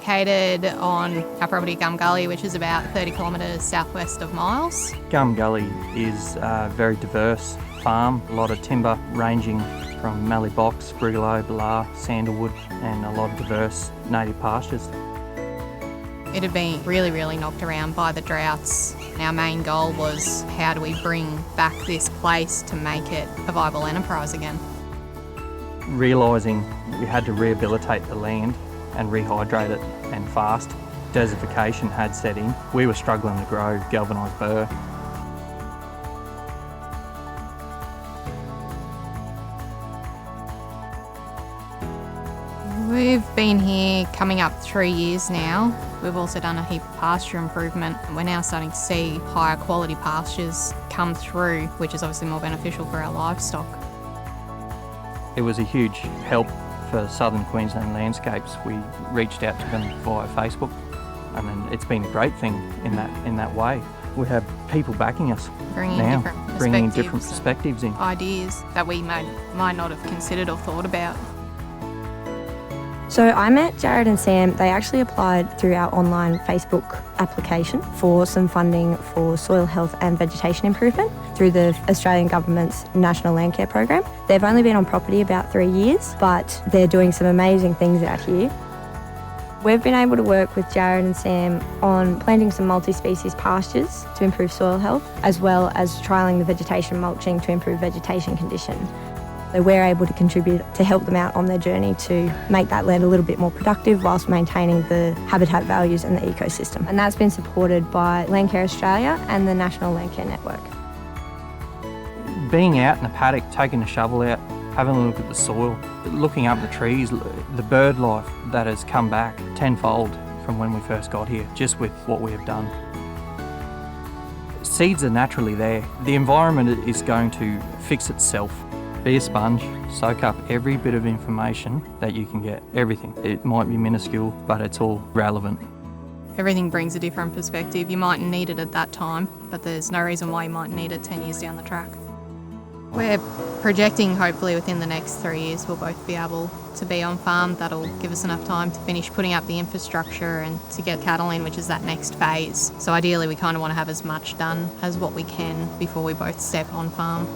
located on our property Gum Gully, which is about 30 kilometres southwest of Miles. Gum Gully is a very diverse farm, a lot of timber ranging from mallee box, brigalow, balar, sandalwood, and a lot of diverse native pastures. It had been really knocked around by the droughts. Our main goal was how do we bring back this place to make it a viable enterprise again. Realising we had to rehabilitate the land and rehydrate it, and fast. Desertification had set in. We were struggling to grow galvanised burr. We've been here coming up 3 years now. We've also done a heap of pasture improvement. We're now starting to see higher quality pastures come through, which is obviously more beneficial for our livestock. It was a huge help for Southern Queensland landscapes. We reached out to them via Facebook, and then it's been a great thing in that way. We have people backing us bringing in different perspectives in. Ideas that we might not have considered or thought about. So I met Jarrod and Sam. They actually applied through our online Facebook application for some funding for soil health and vegetation improvement through the Australian Government's National Landcare Program. They've only been on property about 3 years, but they're doing some amazing things out here. We've been able to work with Jarrod and Sam on planting some multi-species pastures to improve soil health, as well as trialling the vegetation mulching to improve vegetation conditions. So we're able to contribute to help them out on their journey to make that land a little bit more productive whilst maintaining the habitat values and the ecosystem. And that's been supported by Landcare Australia and the National Landcare Network. Being out in the paddock, taking the shovel out, having a look at the soil, looking up the trees, the bird life that has come back tenfold from when we first got here, just with what we have done. Seeds are naturally there. The environment is going to fix itself. Be a sponge, soak up every bit of information that you can get, everything. It might be minuscule, but it's all relevant. Everything brings a different perspective. You might need it at that time, but there's no reason why you might need it 10 years down the track. We're projecting hopefully within the next 3 years we'll both be able to be on farm. That'll give us enough time to finish putting up the infrastructure and to get cattle in, which is that next phase. So ideally we kind of want to have as much done as what we can before we both step on farm.